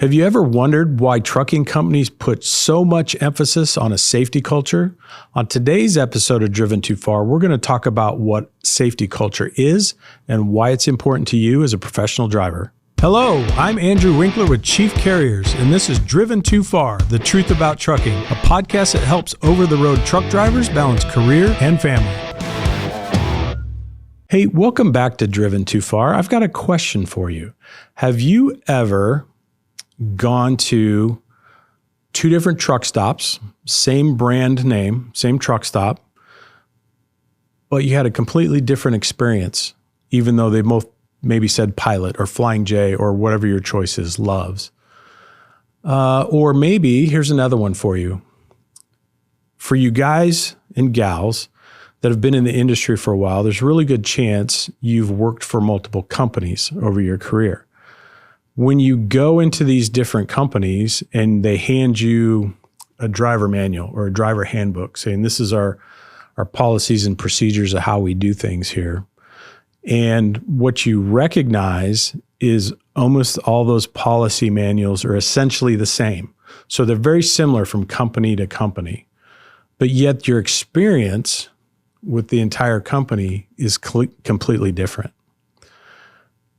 Have you ever wondered why trucking companies put so much emphasis on a safety culture? On today's episode of Driven Too Far, we're going to talk about what safety culture is and why it's important to you as a professional driver. Hello, I'm Andrew Winkler with Chief Carriers, and this is Driven Too Far, the truth about trucking, a podcast that helps over-the-road truck drivers balance career and family. Hey, welcome back to Driven Too Far. I've got a question for you. Have you ever gone to two different truck stops, same brand name, same truck stop, but you had a completely different experience, even though they both maybe said Pilot or Flying J or whatever your choice is, Loves? Or maybe, here's another one for you. For you guys and gals that have been in the industry for a while, there's a really good chance you've worked for multiple companies over your career. When you go into these different companies and they hand you a driver manual or a driver handbook saying this is our policies and procedures of how we do things here, and what you recognize is almost all those policy manuals are essentially the same. So they're very similar from company to company, but yet your experience with the entire company is completely different.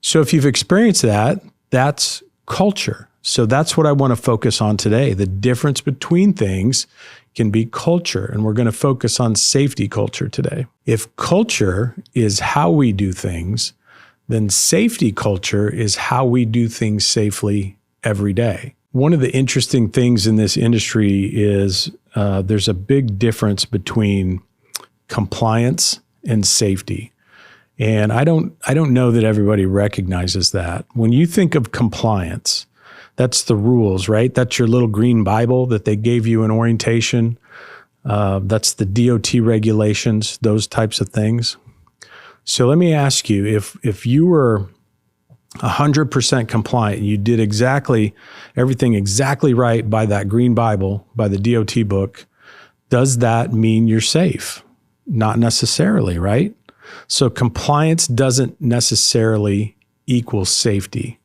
So if you've experienced that, that's culture. So that's what I want to focus on today. The difference between things can be culture, and we're going to focus on safety culture today. If culture is how we do things, then safety culture is how we do things safely every day. One of the interesting things in this industry is there's a big difference between compliance and safety. And I don't know that everybody recognizes that. When you think of compliance, that's the rules, right? That's your little green Bible that they gave you in orientation. That's the DOT regulations, those types of things. So let me ask you, if you were 100% compliant, you did everything exactly right by that green Bible, by the DOT book, does that mean you're safe? Not necessarily, right? So compliance doesn't necessarily equal safety.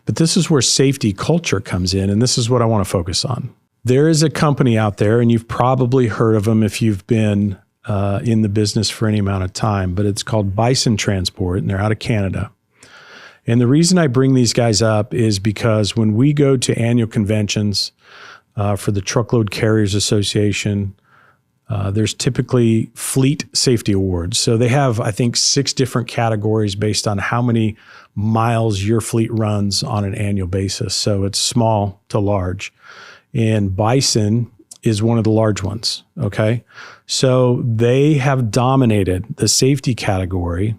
But this is where safety culture comes in, and this is what I want to focus on. There is a company out there, and you've probably heard of them if you've been in the business for any amount of time, but it's called Bison Transport, and they're out of Canada. And the reason I bring these guys up is because when we go to annual conventions for the Truckload Carriers Association, there's typically fleet safety awards. So they have, I think, 6 different categories based on how many miles your fleet runs on an annual basis. So it's small to large. And Bison is one of the large ones, okay? So they have dominated the safety category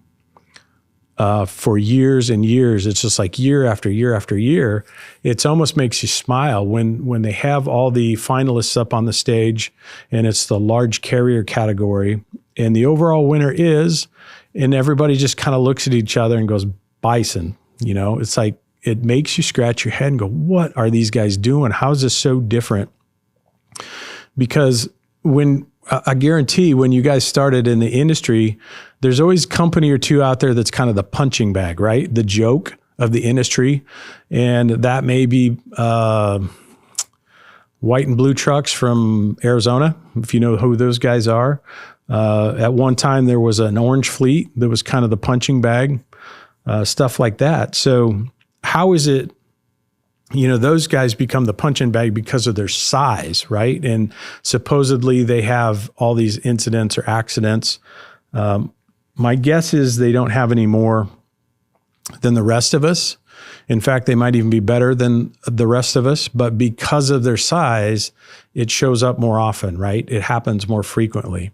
for years and years. It's just like year after year after year. It almost makes you smile when they have all the finalists up on the stage and it's the large carrier category and the overall winner is, and everybody just kind of looks at each other and goes, Bison. You know, it's like, it makes you scratch your head and go, what are these guys doing? How is this so different? Because I guarantee when you guys started in the industry, there's always a company or two out there that's kind of the punching bag, right? The joke of the industry. And that may be white and blue trucks from Arizona, if you know who those guys are. At one time, there was an orange fleet that was kind of the punching bag, stuff like that. So how is it, those guys become the punching bag because of their size, right? And supposedly they have all these incidents or accidents. My guess is they don't have any more than the rest of us. In fact, they might even be better than the rest of us, but because of their size, it shows up more often, right? It happens more frequently.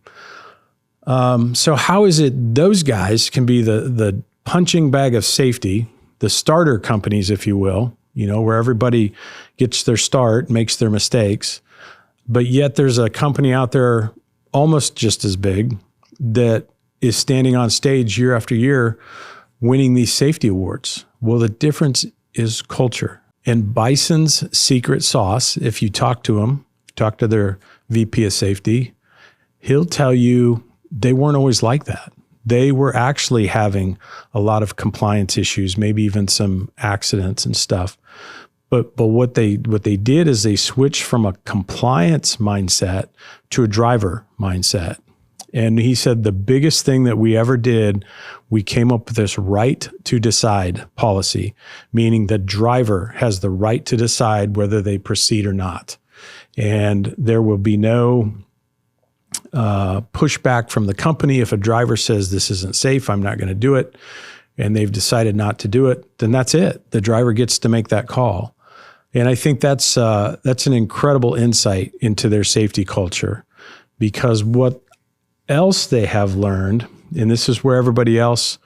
So how is it those guys can be the punching bag of safety, the starter companies, if you will, where everybody gets their start, makes their mistakes, but yet there's a company out there almost just as big that is standing on stage year after year winning these safety awards? Well, the difference is culture. And Bison's secret sauce, if you talk to them, talk to their VP of safety, he'll tell you they weren't always like that. They were actually having a lot of compliance issues, maybe even some accidents and stuff. But what they did is they switched from a compliance mindset to a driver mindset. And he said the biggest thing that we ever did, we came up with this right to decide policy, meaning the driver has the right to decide whether they proceed or not. And there will be no pushback from the company. If a driver says this isn't safe, I'm not going to do it, and they've decided not to do it, then that's it. The driver gets to make that call. And I think that's an incredible insight into their safety culture, because what else they have learned, and this is where everybody else,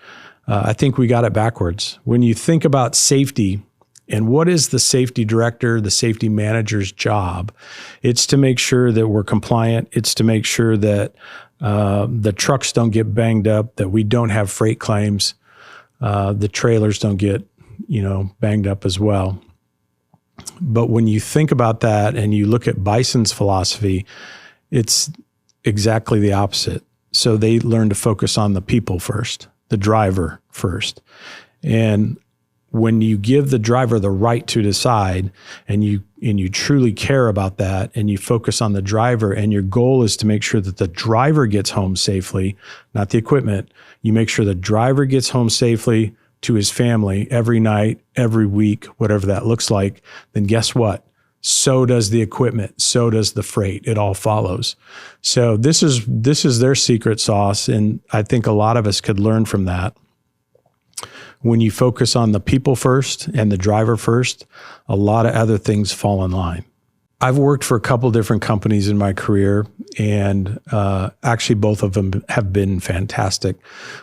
I think we got it backwards. When you think about safety and what is the safety director, the safety manager's job, it's to make sure that we're compliant. It's to make sure that the trucks don't get banged up, that we don't have freight claims, the trailers don't get, banged up as well. But when you think about that and you look at Bison's philosophy, it's exactly the opposite. So they learn to focus on the people first, the driver first. And when you give the driver the right to decide, and you truly care about that, and you focus on the driver, and your goal is to make sure that the driver gets home safely, not the equipment. You make sure the driver gets home safely to his family every night, every week, whatever that looks like, then guess what? So does the equipment, so does the freight. It all follows. So this is their secret sauce, and I think a lot of us could learn from that. When you focus on the people first and the driver first, a lot of other things fall in line. I've worked for a couple different companies in my career, and actually both of them have been fantastic.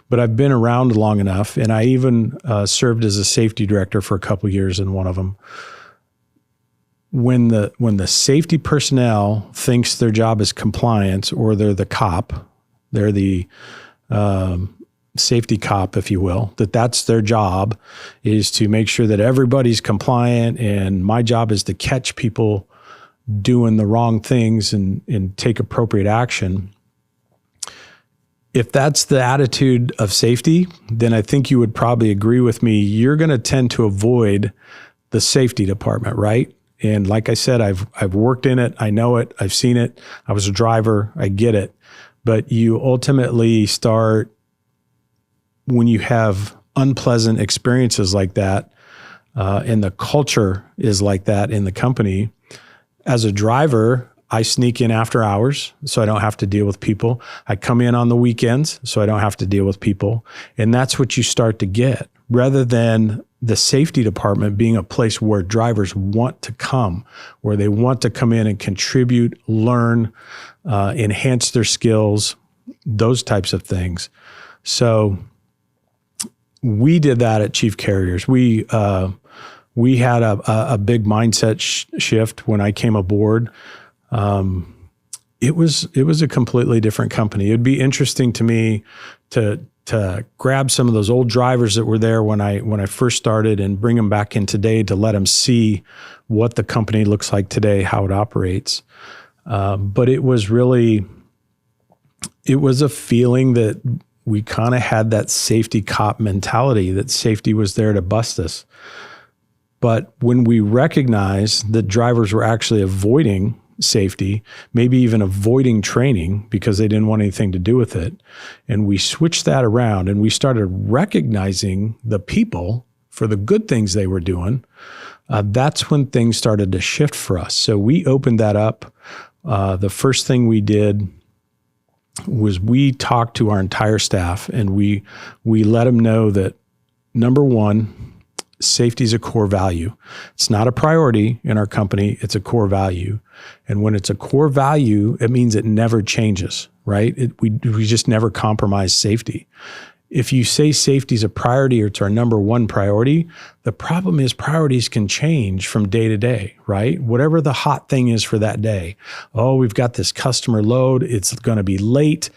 But I've been around long enough, and I even served as a safety director for a couple years in one of them. When the safety personnel thinks their job is compliance, or they're the cop, they're the safety cop, if you will, that's their job, is to make sure that everybody's compliant, and my job is to catch people doing the wrong things and take appropriate action. If that's the attitude of safety, then I think you would probably agree with me. You're going to tend to avoid the safety department, right? And like I said, I've worked in it. I know it. I've seen it. I was a driver. I get it. But you ultimately start, when you have unpleasant experiences like that, and the culture is like that in the company, as a driver, I sneak in after hours so I don't have to deal with people. I come in on the weekends so I don't have to deal with people. And that's what you start to get, rather than the safety department being a place where drivers want to come, where they want to come in and contribute, learn, enhance their skills, those types of things. So we did that at Chief Carriers. We had a big mindset shift when I came aboard. It was a completely different company. It'd be interesting to me to grab some of those old drivers that were there when I first started and bring them back in today to let them see what the company looks like today, how it operates. But it was a feeling that we kind of had that safety cop mentality, that safety was there to bust us. But when we recognized that drivers were actually avoiding safety, maybe even avoiding training because they didn't want anything to do with it, and we switched that around and we started recognizing the people for the good things they were doing, that's when things started to shift for us. So we opened that up. The first thing we did was we talked to our entire staff, and we let them know that, number one, safety is a core value. It's not a priority in our company. It's a core value. And when it's a core value, it means it never changes, right? We just never compromise safety. If you say safety is a priority, or it's our number one priority, the problem is priorities can change from day to day, right? Whatever the hot thing is for that day. Oh, we've got this customer load. It's going to be late.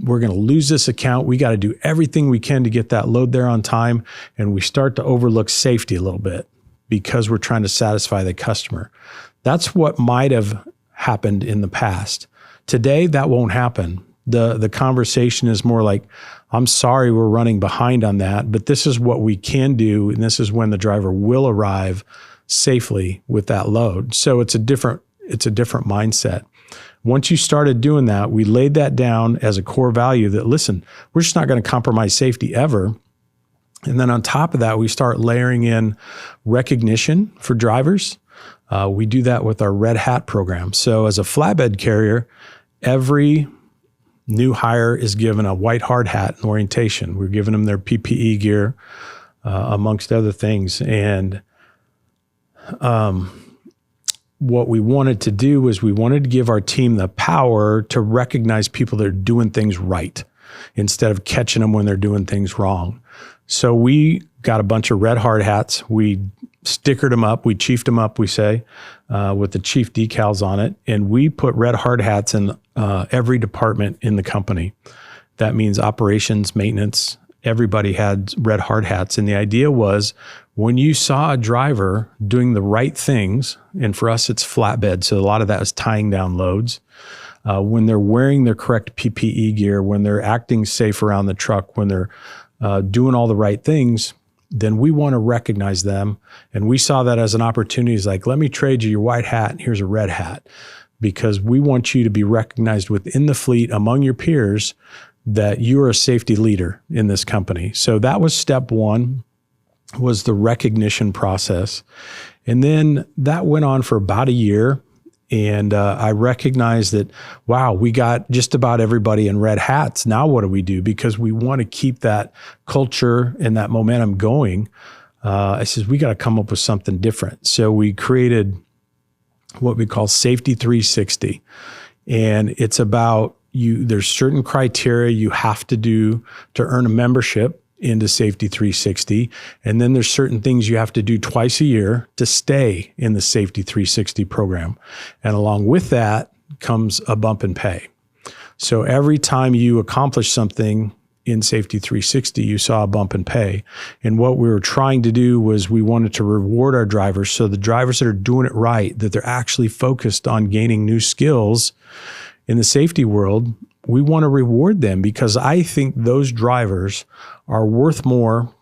We're going to lose this account. We got to do everything we can to get that load there on time. And we start to overlook safety a little bit because we're trying to satisfy the customer. That's what might have happened in the past. Today, that won't happen. The conversation is more like, I'm sorry we're running behind on that, but this is what we can do. And this is when the driver will arrive safely with that load. So it's a different mindset. Once you started doing that, we laid that down as a core value that, listen, we're just not going to compromise safety ever. And then on top of that, we start layering in recognition for drivers. We do that with our Red Hat program. So as a flatbed carrier, every new hire is given a white hard hat in orientation. We're giving them their PPE gear, amongst other things. And what we wanted to do was we wanted to give our team the power to recognize people that are doing things right instead of catching them when they're doing things wrong. So we got a bunch of red hard hats. We stickered them up. We chiefed them up, we say, with the chief decals on it. And we put red hard hats in every department in the company. That means operations, maintenance. Everybody had red hard hats. And the idea was when you saw a driver doing the right things, and for us, it's flatbed. So a lot of that is tying down loads. When they're wearing their correct PPE gear, when they're acting safe around the truck, when they're doing all the right things, then we want to recognize them. And we saw that as an opportunity. It's like, let me trade you your white hat and here's a red hat, because we want you to be recognized within the fleet among your peers that you're a safety leader in this company. So that was step one, was the recognition process. And then that went on for about a year. And I recognized that, wow, we got just about everybody in red hats. Now what do we do? Because we want to keep that culture and that momentum going. I said, we got to come up with something different. So we created what we call Safety 360. And it's about there's certain criteria you have to do to earn a membership into Safety 360. And then there's certain things you have to do twice a year to stay in the Safety 360 program. And along with that comes a bump in pay. So every time you accomplish something in Safety 360, you saw a bump in pay. And what we were trying to do was we wanted to reward our drivers. So the drivers that are doing it right, that they're actually focused on gaining new skills in the safety world, we want to reward them, because I think those drivers are worth more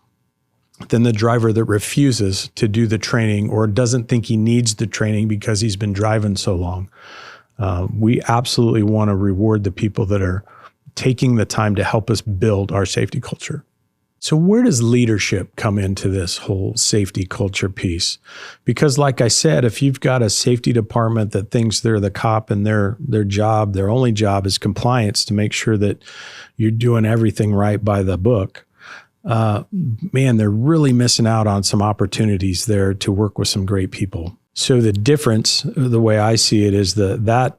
than the driver that refuses to do the training or doesn't think he needs the training because he's been driving so long. We absolutely want to reward the people that are taking the time to help us build our safety culture. So where does leadership come into this whole safety culture piece? Because like I said, if you've got a safety department that thinks they're the cop and their only job is compliance to make sure that you're doing everything right by the book, man, they're really missing out on some opportunities there to work with some great people. So the difference, the way I see it, is that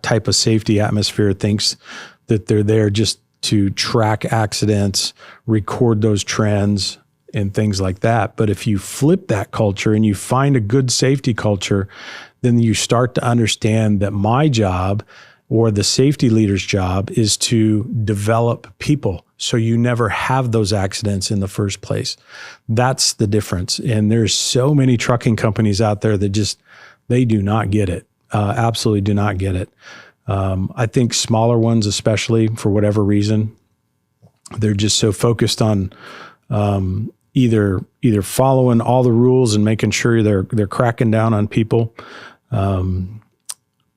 type of safety atmosphere thinks that they're there just to track accidents, record those trends, and things like that. But if you flip that culture and you find a good safety culture, then you start to understand that my job, or the safety leader's job, is to develop people so you never have those accidents in the first place. That's the difference. And there's so many trucking companies out there that they do not get it. Absolutely do not get it. I think smaller ones, especially, for whatever reason, they're just so focused on either following all the rules and making sure they're cracking down on people,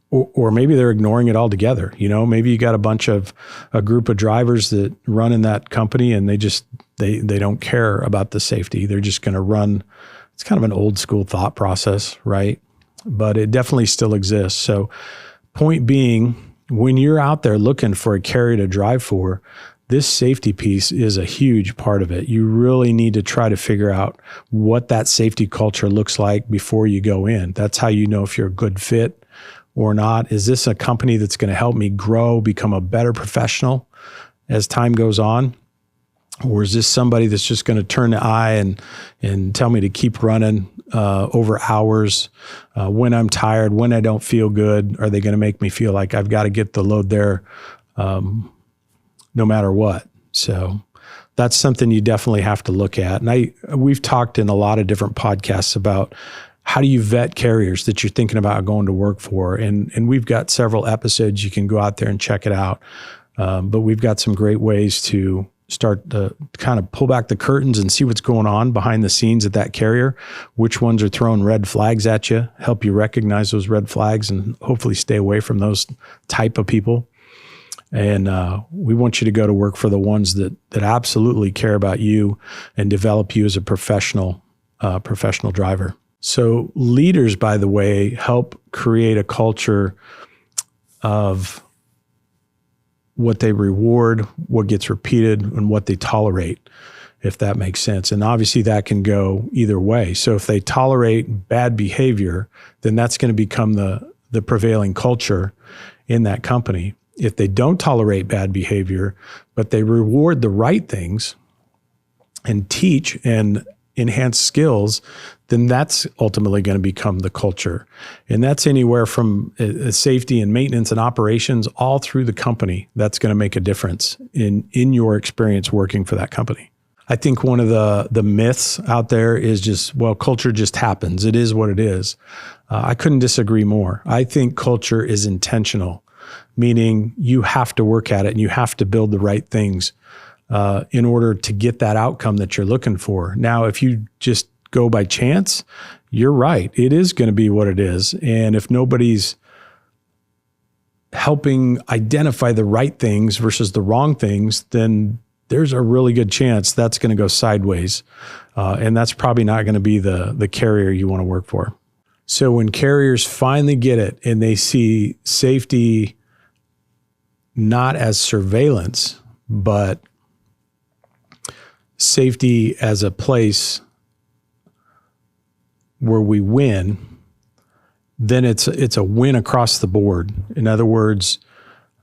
or maybe they're ignoring it altogether. You know, maybe you got a group of drivers that run in that company and they don't care about the safety. They're just going to run. It's kind of an old school thought process, right? But it definitely still exists. So point being, when you're out there looking for a carrier to drive for, this safety piece is a huge part of it. You really need to try to figure out what that safety culture looks like before you go in. That's how you know if you're a good fit or not. Is this a company that's going to help me grow, become a better professional as time goes on? Or is this somebody that's just going to turn the eye and tell me to keep running over hours when I'm tired, when I don't feel good? Are they going to make me feel like I've got to get the load there no matter what? So that's something you definitely have to look at. And we've talked in a lot of different podcasts about how do you vet carriers that you're thinking about going to work for. And we've got several episodes. You can go out there and check it out. But we've got some great ways to start to kind of pull back the curtains and see what's going on behind the scenes at that carrier, which ones are throwing red flags at you, help you recognize those red flags and hopefully stay away from those type of people. And we want you to go to work for the ones that absolutely care about you and develop you as a professional driver. So leaders, by the way, help create a culture of what they reward, what gets repeated, and what they tolerate, if that makes sense. And obviously that can go either way. So if they tolerate bad behavior, then that's going to become the prevailing culture in that company. If they don't tolerate bad behavior, but they reward the right things and teach and enhance skills, then that's ultimately going to become the culture. And that's anywhere from safety and maintenance and operations all through the company. That's going to make a difference in your experience working for that company. I think one of the myths out there is just, well, culture just happens. It is what it is. I couldn't disagree more. I think culture is intentional, meaning you have to work at it and you have to build the right things in order to get that outcome that you're looking for. Now, if you just go by chance, you're right. It is going to be what it is. And if nobody's helping identify the right things versus the wrong things, then there's a really good chance that's going to go sideways. And that's probably not going to be the carrier you want to work for. So when carriers finally get it and they see safety not as surveillance, but safety as a place where we win, then it's a win across the board. In other words,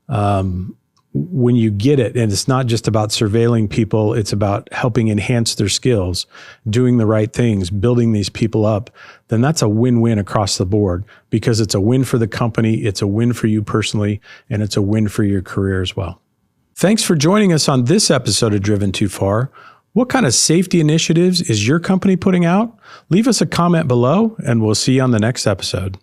when you get it, and it's not just about surveilling people, it's about helping enhance their skills, doing the right things, building these people up, then that's a win-win across the board because it's a win for the company, it's a win for you personally, and it's a win for your career as well. Thanks for joining us on this episode of Driven Too Far. What kind of safety initiatives is your company putting out? Leave us a comment below, and we'll see you on the next episode.